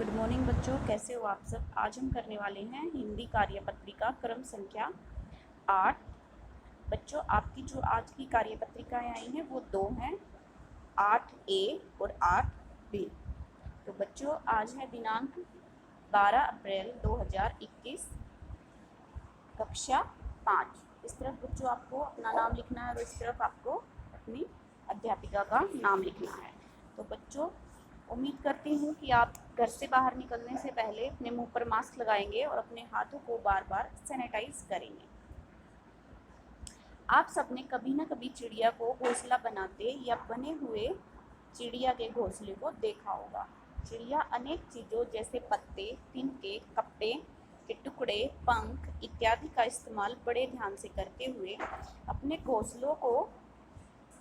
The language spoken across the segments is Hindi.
गुड मॉर्निंग बच्चों, कैसे हो आप सब। आज हम करने वाले हैं हिंदी कार्यपत्रिका क्रम संख्या 8। बच्चों, आपकी जो आज की कार्यपत्रिकाएं आई हैं वो दो हैं, 8A और 8B। तो बच्चों, आज है दिनांक 12 अप्रैल 2021, कक्षा 5। इस तरफ बच्चों आपको अपना नाम लिखना है और इस तरफ आपको अपनी अध्यापिका का नाम लिखना है। तो बच्चों, उम्मीद करती हूँ कि आप घर से बाहर निकलने से पहले अपने मुंह पर मास्क लगाएंगे और अपने हाथों को बार बार सैनिटाइज करेंगे। आप सबने कभी ना कभी चिड़िया को घोंसला बनाते या बने हुए चिड़िया के घोंसले को देखा होगा। चिड़िया अनेक चीज़ों जैसे पत्ते, तिनके, कपड़े के टुकड़े, पंख इत्यादि का इस्तेमाल बड़े ध्यान से करते हुए अपने घोंसलों को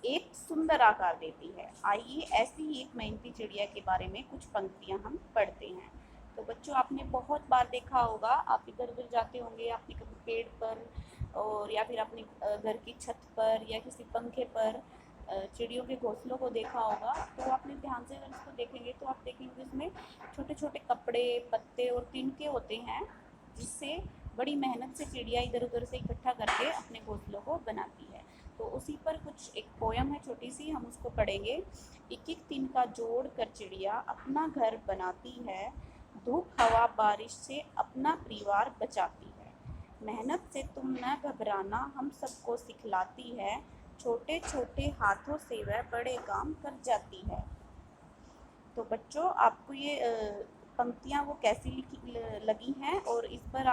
एक सुंदर आकार देती है। आइए ऐसी ही एक मेहनती चिड़िया के बारे में कुछ पंक्तियां हम पढ़ते हैं। तो बच्चों, आपने बहुत बार देखा होगा, आप इधर उधर जाते होंगे, आपने कभी पेड़ पर और या फिर अपने घर की छत पर या किसी पंखे पर चिड़ियों के घोंसलों को देखा होगा। तो आपने ध्यान से अगर इसको देखेंगे तो आप देखेंगे इसमें छोटे छोटे कपड़े, पत्ते और तिनके होते हैं, जिससे बड़ी मेहनत से चिड़िया इधर उधर से इकट्ठा करके अपने घोंसलों को बनाती है। तो उसी पर कुछ एक पोयम है छोटी सी, हम उसको पढ़ेंगे। एक एक तिनका जोड़ कर चिड़िया अपना घर बनाती है, धूप हवा बारिश से अपना परिवार बचाती है। मेहनत से तुम न घबराना हम सबको सिखलाती है, छोटे छोटे हाथों से वह बड़े काम कर जाती है। तो बच्चों, आपको ये पंक्तियाँ वो कैसी लगी हैं, और इस पर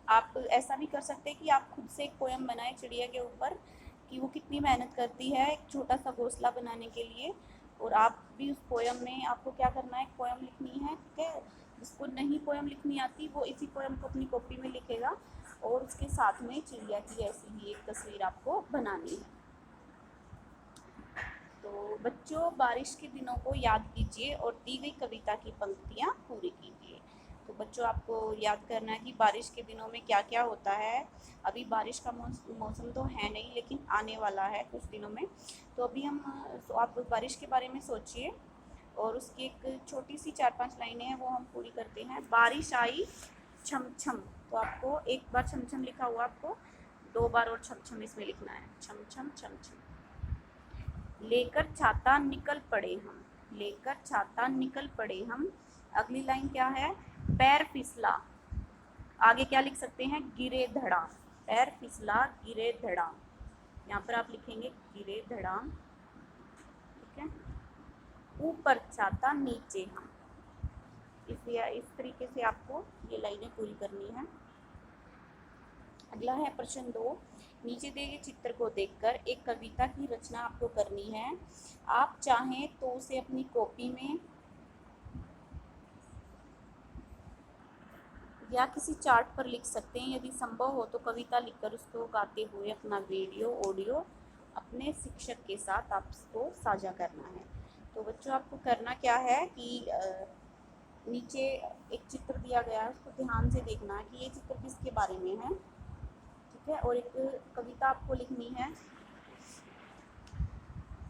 आप ऐसा भी कर सकते हैं कि आप खुद से एक पोयम बनाएं चिड़िया के ऊपर, कि वो कितनी मेहनत करती है एक छोटा सा घोंसला बनाने के लिए। और आप भी उस पोयम में आपको क्या करना है, एक पोयम लिखनी है, ठीक है। जिसको नहीं पोयम लिखनी आती वो इसी पोयम को अपनी कॉपी में लिखेगा और उसके साथ में चिड़िया की ऐसी ही एक तस्वीर आपको बनानी है। तो बच्चों, बारिश के दिनों को याद कीजिए और दी गई कविता की पंक्तियाँ पूरी कीजिए। तो बच्चों, आपको याद करना है कि बारिश के दिनों में क्या क्या होता है। अभी बारिश का मौसम तो है नहीं, लेकिन आने वाला है कुछ दिनों में। तो अभी आप बारिश के बारे में सोचिए और उसकी एक छोटी सी 4-5 लाइनें हैं वो हम पूरी करते हैं। बारिश आई छम छम, तो आपको एक बार छम छम लिखा हुआ, आपको 2 बार और छम छम इसमें लिखना है, छम छम छम छम। लेकर छाता निकल पड़े हम, लेकर छाता निकल पड़े हम। अगली लाइन क्या है, पैर फिसला, आगे क्या लिख सकते हैं, गिरे धड़ा। पैर फिसला गिरे धड़ा, यहाँ पर आप लिखेंगे गिरे धड़ा, ठीक है। ऊपर छाता नीचे हम, इस तरीके से आपको ये लाइनें पूरी करनी है। अगला है प्रश्न 2। नीचे दिए गए चित्र को देखकर एक कविता की रचना आपको करनी है। आप चाहें तो उसे अपनी कॉपी में या किसी चार्ट पर लिख सकते हैं। यदि संभव हो तो कविता लिखकर उसको गाते हुए अपना वीडियो ऑडियो अपने शिक्षक के साथ आपको साझा करना है। तो बच्चों, आपको करना क्या है कि नीचे एक चित्र दिया गया है, उसको ध्यान से देखना है कि ये चित्र किसके बारे में है, ठीक है। और एक कविता आपको लिखनी है।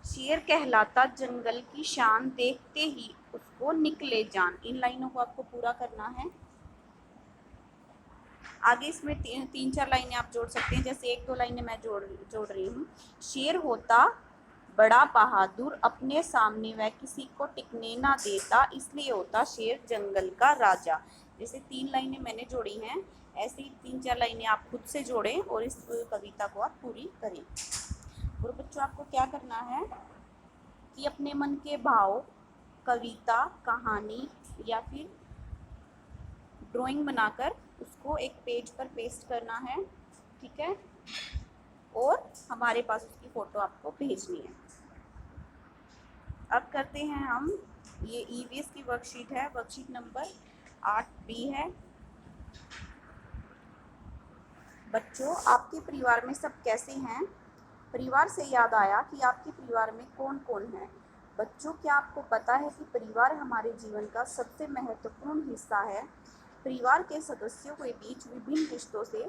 शेर कहलाता जंगल की शान, देखते ही उसको निकले जान। इन लाइनों को आपको पूरा करना है। आगे इसमें 3-4 लाइनें आप जोड़ सकते हैं, जैसे 1-2 लाइनें मैं जोड़ रही हूँ। शेर होता बड़ा बहादुर, अपने सामने वह किसी को टिकने ना देता, इसलिए होता शेर जंगल का राजा। जैसे 3 लाइनें मैंने जोड़ी हैं, ऐसे ही 3-4 लाइनें आप खुद से जोड़ें और इस कविता को आप पूरी करें। और बच्चों, आपको क्या करना है कि अपने मन के भाव, कविता, कहानी या फिर ड्राइंग बनाकर उसको एक पेज पर पेस्ट करना है, ठीक है। और हमारे पास उसकी फ़ोटो आपको भेजनी है। अब करते हैं हम, ये ईवीएस की वर्कशीट है, वर्कशीट नंबर 8B है। बच्चों, आपके परिवार में सब कैसे हैं। परिवार से याद आया कि आपके परिवार में कौन कौन है। बच्चों, क्या आपको पता है कि परिवार हमारे जीवन का सबसे महत्वपूर्ण हिस्सा है। परिवार के सदस्यों के बीच विभिन्न रिश्तों से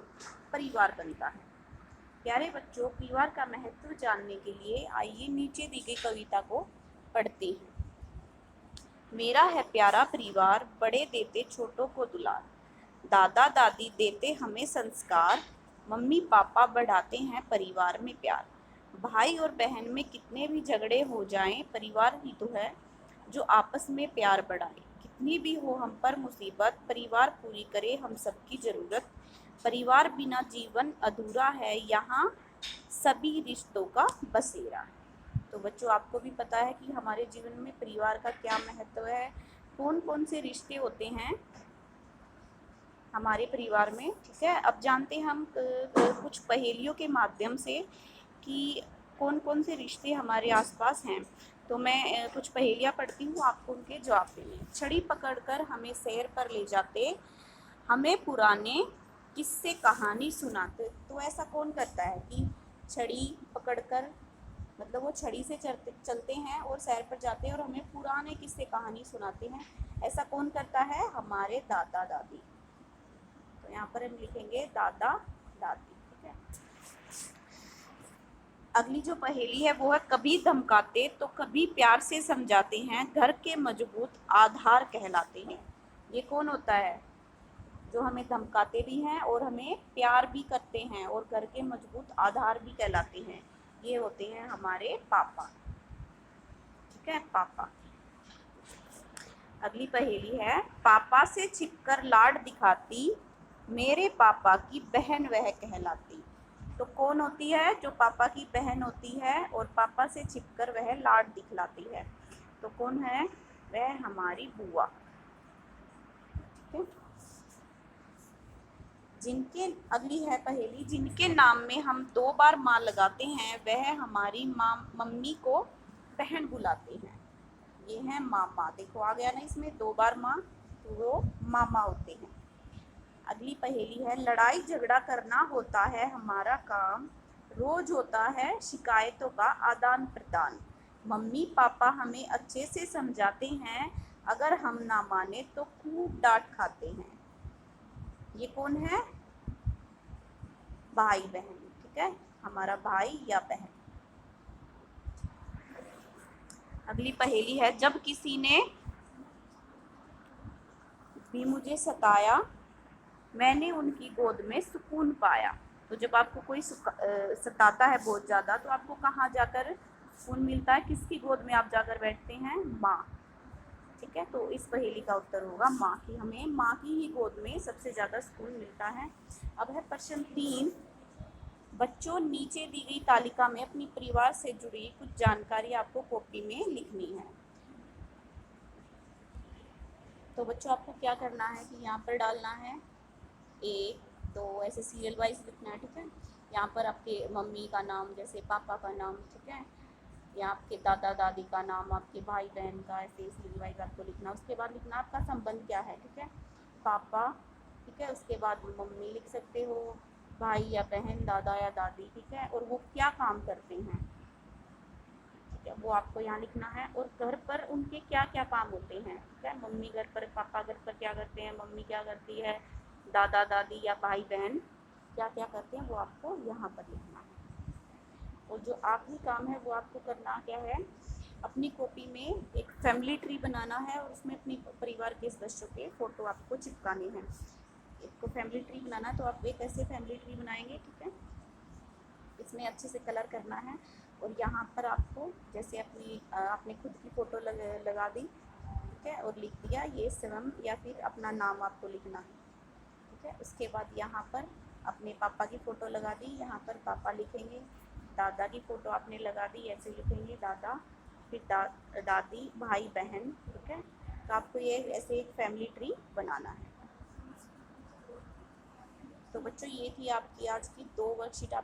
परिवार बनता है। प्यारे बच्चों, परिवार का महत्व जानने के लिए आइए नीचे दी गई कविता को पढ़ते हैं। मेरा है प्यारा परिवार, बड़े देते छोटों को दुलार। दादा दादी देते हमें संस्कार, मम्मी पापा बढ़ाते हैं परिवार में प्यार। भाई और बहन में कितने भी झगड़े हो जाएं, परिवार ही तो है जो आपस में प्यार बढ़ाए। कितनी भी हो हम पर मुसीबत, परिवार पूरी करे हम सबकी ज़रूरत। परिवार बिना जीवन अधूरा है, यहाँ सभी रिश्तों का बसेरा। तो बच्चों, आपको भी पता है कि हमारे जीवन में परिवार का क्या महत्व है, कौन कौन से रिश्ते होते हैं हमारे परिवार में। ठीक है, अब जानते हैं हम कुछ पहेलियों के माध्यम से कि कौन कौन से रिश्ते हमारे आसपास हैं। तो मैं कुछ पहेलियाँ पढ़ती हूँ, आपको उनके जवाब देने। छड़ी पकड़कर हमें सैर पर ले जाते, हमें पुराने किस्से कहानी सुनाते। तो ऐसा कौन करता है कि छड़ी पकड़कर, मतलब वो छड़ी से चलते हैं और सैर पर जाते हैं और हमें पुराने किस्से कहानी सुनाते हैं। ऐसा कौन करता है? हमारे दादा दादी। तो यहाँ पर हम लिखेंगे दादा दादी। ठीक है, अगली जो पहेली है वो है कभी धमकाते तो कभी प्यार से समझाते हैं, घर के मजबूत आधार कहलाते हैं। ये कौन होता है जो हमें धमकाते भी हैं और हमें प्यार भी करते हैं और घर के मजबूत आधार भी कहलाते हैं? ये होते हैं हमारे पापा। ठीक है, पापा। अगली पहेली है, पापा से छिपकर लाड दिखाती, मेरे पापा की बहन वह कहलाती। तो कौन होती है जो पापा की बहन होती है और पापा से छिपकर वह लाड दिखलाती है? तो कौन है? वह हमारी बुआ। ठीक है, जिनके, अगली है पहेली, जिनके नाम में हम 2 बार माँ लगाते हैं, वह हमारी माँ मम्मी को बहन बुलाते हैं। ये है मामा। देखो आ गया ना इसमें 2 बार माँ, तो वो मामा होते हैं। अगली पहेली है, लड़ाई झगड़ा करना होता है हमारा काम, रोज होता है शिकायतों का आदान प्रदान। मम्मी पापा हमें अच्छे से समझाते हैं, अगर हम ना माने तो खूब डांट खाते हैं। ये कौन है? भाई बहन। ठीक है, हमारा भाई या बहन। अगली पहेली है, जब किसी ने भी मुझे सताया, मैंने उनकी गोद में सुकून पाया। तो जब आपको कोई सताता है बहुत ज़्यादा, तो आपको कहाँ जाकर सुकून मिलता है? किसकी गोद में आप जाकर बैठते हैं? माँ। ठीक है, तो इस पहेली का उत्तर होगा माँ की। हमें माँ की ही गोद में सबसे ज़्यादा सुकून मिलता है। अब है प्रश्न 3, बच्चों नीचे दी गई तालिका में अपनी परिवार से जुड़ी कुछ जानकारी आपको कॉपी में लिखनी है। तो बच्चों, आपको क्या करना है कि यहाँ पर डालना है 1, 2, ऐसे सीरियल वाइज लिखना है। ठीक है, यहाँ पर आपके मम्मी का नाम, जैसे पापा का नाम। ठीक है, या आपके दादा दादी का नाम, आपके भाई बहन का, ऐसे सीरियल वाइज आपको लिखना। उसके बाद लिखना आपका संबंध क्या है। ठीक है, पापा। ठीक है, उसके बाद मम्मी लिख सकते हो, भाई या बहन, दादा या दादी। ठीक है, और वो क्या काम करते हैं, ठीक है, वो आपको यहाँ लिखना है। और घर पर उनके क्या क्या काम होते हैं। ठीक है, मम्मी घर पर, पापा घर पर क्या करते हैं, मम्मी क्या करती है, दादा दादी या भाई बहन क्या क्या करते हैं, वो आपको यहाँ पर लिखना है। और जो आखिरी काम है वो आपको करना क्या है, अपनी कॉपी में एक फैमिली ट्री बनाना है और उसमें अपनी परिवार के सदस्यों के फ़ोटो आपको चिपकाने हैं। एक फैमिली ट्री बनाना है, तो आप एक ऐसे फैमिली ट्री बनाएंगे। ठीक है, इसमें अच्छे से कलर करना है और यहाँ पर आपको जैसे अपनी आपने खुद की फ़ोटो लगा दी। ठीक है, और लिख दिया ये स्वयं, या फिर अपना नाम आपको लिखना है। ठीक है, उसके बाद यहाँ पर अपने पापा की फ़ोटो लगा दी, यहाँ पर पापा लिखेंगे। दादा की फ़ोटो आपने लगा दी, ऐसे लिखेंगे दादा, फिर दादी, भाई बहन। ठीक है, तो आपको ये ऐसे एक फैमिली ट्री बनाना है। तो बच्चों, ये थी आपकी आज की 2 वर्कशीट।